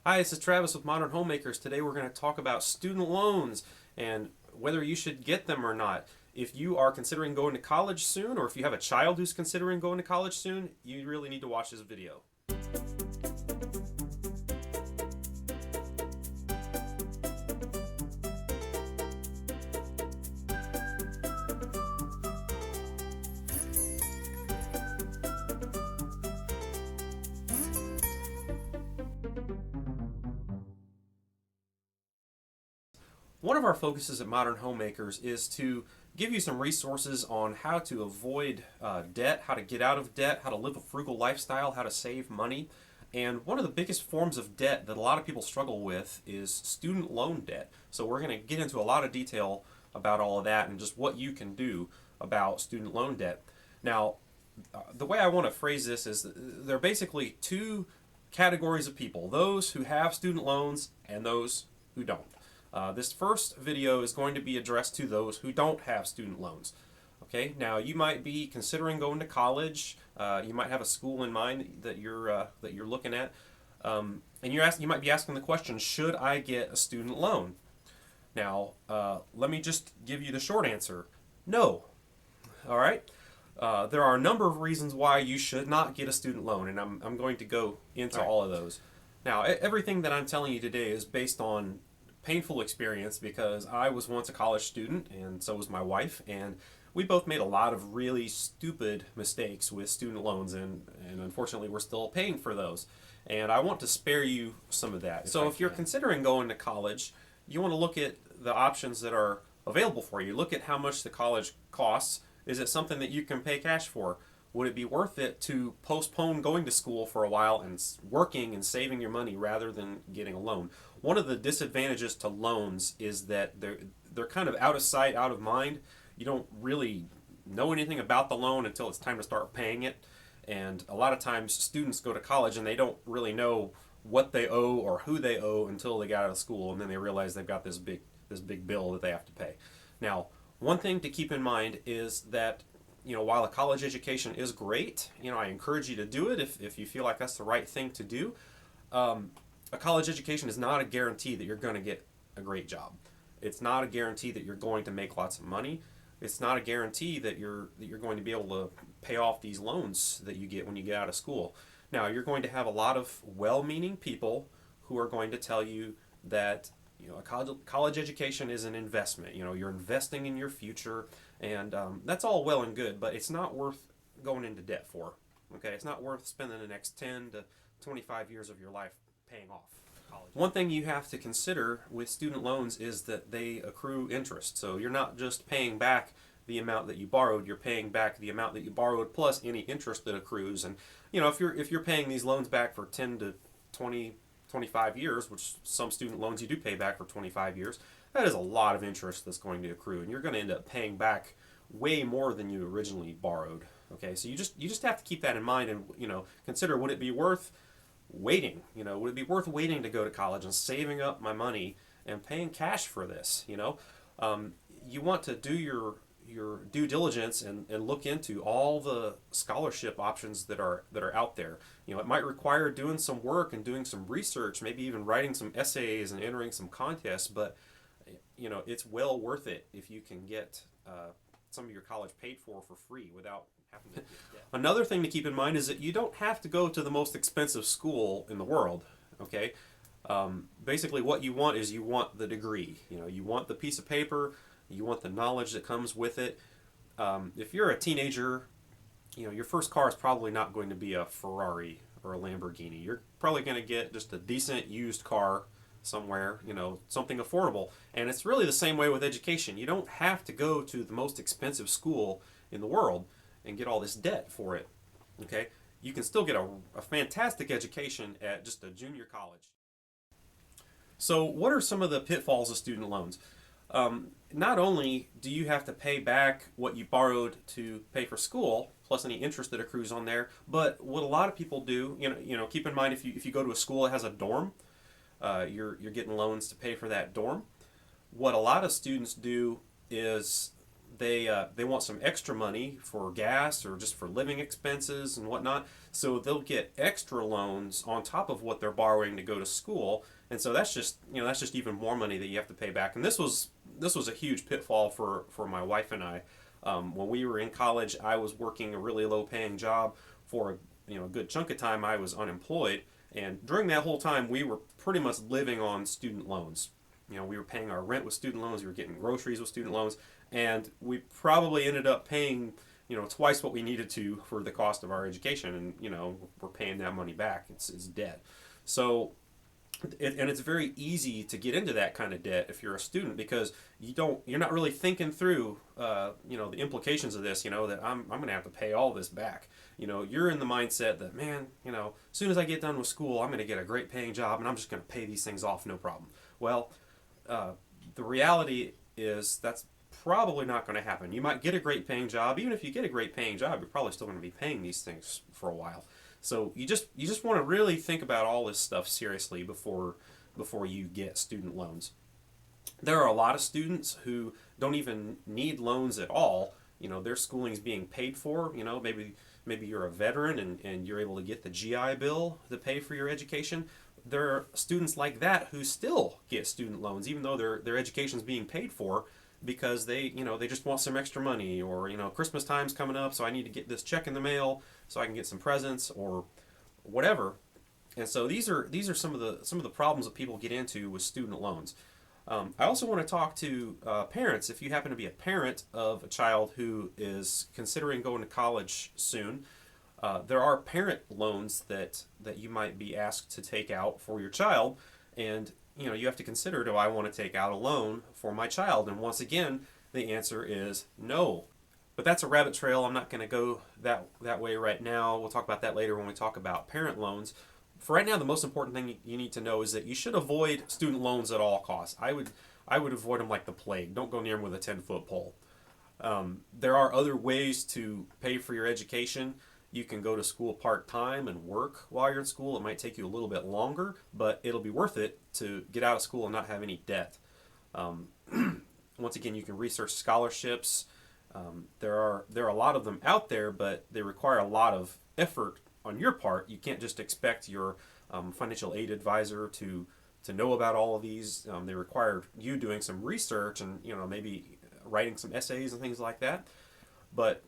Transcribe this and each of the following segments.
Hi, this is Travis with Modern Homemakers. Today we're going to talk about student loans and whether you should get them or not. If you are considering going to college soon, or if you have a child who's considering going to college soon, you really need to watch this video. One of our focuses at Modern Homemakers is to give you some resources on how to avoid debt, how to get out of debt, how to live a frugal lifestyle, how to save money. And one of the biggest forms of debt that a lot of people struggle with is student loan debt. So we're going to get into a lot of detail about all of that and just what you can do about student loan debt. Now, the way I want to phrase this is there are basically two categories of people: those who have student loans and those who don't. This first video is going to be addressed to those who don't have student loans. Okay, now you might be considering going to college. You might have a school in mind that you're looking at, and you might be asking the question: should I get a student loan? Now, let me just give you the short answer: no. All right. There are a number of reasons why you should not get a student loan, and I'm going to go into all of those. Now, everything that I'm telling you today is based on painful experience because I was once a college student, and so was my wife, and we both made a lot of really stupid mistakes with student loans, and unfortunately we're still paying for those. And I want to spare you some of that. So if you're considering going to college, you want to look at the options that are available for you. Look at how much the college costs. Is it something that you can pay cash for? Would it be worth it to postpone going to school for a while and working and saving your money rather than getting a loan? One of the disadvantages to loans is that they're kind of out of sight, out of mind. You don't really know anything about the loan until it's time to start paying it. And a lot of times students go to college and they don't really know what they owe or who they owe until they get out of school, and then they realize they've got this big bill that they have to pay. Now, one thing to keep in mind is that while a college education is great, I encourage you to do it if you feel like that's the right thing to do. A college education is not a guarantee that you're going to get a great job. It's not a guarantee that you're going to make lots of money. It's not a guarantee that you're going to be able to pay off these loans that you get when you get out of school. Now, you're going to have a lot of well-meaning people who are going to tell you that a college education is an investment. You're investing in your future, and that's all well and good, but it's not worth going into debt for. Okay, it's not worth spending the next 10 to 25 years of your life paying off college. One thing you have to consider with student loans is that they accrue interest. So you're not just paying back the amount that you borrowed, you're paying back the amount that you borrowed plus any interest that accrues. And if you're paying these loans back for 10 to 20 25 years, which some student loans you do pay back for 25 years, that is a lot of interest that's going to accrue, and you're going to end up paying back way more than you originally borrowed. Okay, so you just have to keep that in mind, and consider, would it be worth waiting? Would it be worth waiting to go to college and saving up my money and paying cash for this? You want to do your due diligence and look into all the scholarship options that are out there. It might require doing some work and doing some research, maybe even writing some essays and entering some contests, but it's well worth it if you can get some of your college paid for free without having to get debt. Another thing to keep in mind is that you don't have to go to the most expensive school in the world. Okay, basically what you want is you want the degree. You want the piece of paper. You want the knowledge that comes with it. If you're a teenager, your first car is probably not going to be a Ferrari or a Lamborghini. You're probably going to get just a decent used car somewhere, something affordable. And it's really the same way with education. You don't have to go to the most expensive school in the world and get all this debt for it. Okay? You can still get a fantastic education at just a junior college. So what are some of the pitfalls of student loans? Not only do you have to pay back what you borrowed to pay for school, plus any interest that accrues on there, but what a lot of people do, keep in mind, if you go to a school that has a dorm, you're getting loans to pay for that dorm. What a lot of students do is they want some extra money for gas or just for living expenses and whatnot. So they'll get extra loans on top of what they're borrowing to go to school, and so that's just even more money that you have to pay back. And this was a huge pitfall for my wife and I. When we were in college, I was working a really low paying job for a good chunk of time. I was unemployed, and during that whole time, we were pretty much living on student loans. We were paying our rent with student loans. We were getting groceries with student loans, and we probably ended up paying twice what we needed to for the cost of our education, and we're paying that money back. It's debt. So and it's very easy to get into that kind of debt if you're a student, because you're not really thinking through the implications of this, that I'm going to have to pay all this back. You're in the mindset that, man, as soon as I get done with school, I'm going to get a great paying job and I'm just going to pay these things off, no problem. Well, the reality is that's probably not going to happen. You might get a great paying job. Even if you get a great paying job, you're probably still going to be paying these things for a while. So you just want to really think about all this stuff seriously before you get student loans. There are a lot of students who don't even need loans at all. Their schooling is being paid for. Maybe you're a veteran and you're able to get the GI Bill to pay for your education. There are students like that who still get student loans even though their education is being paid for, because they just want some extra money, or Christmas time's coming up, so I need to get this check in the mail so I can get some presents or whatever. And so these are some of the problems that people get into with student loans. I also want to talk to parents. If you happen to be a parent of a child who is considering going to college soon, there are parent loans that you might be asked to take out for your child, and you have to consider, do I want to take out a loan for my child? And once again, the answer is no. But that's a rabbit trail. I'm not going to go that way right now. We'll talk about that later when we talk about parent loans. For right now, the most important thing you need to know is that you should avoid student loans at all costs. I would avoid them like the plague. Don't go near them with a 10-foot pole. There are other ways to pay for your education. You can go to school part-time and work while you're in school. It might take you a little bit longer, but it'll be worth it to get out of school and not have any debt. Once again, you can research scholarships. There are a lot of them out there, but they require a lot of effort on your part. You can't just expect your financial aid advisor to know about all of these. They require you doing some research and maybe writing some essays and things like that. But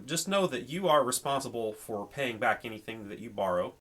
just know that you are responsible for paying back anything that you borrow.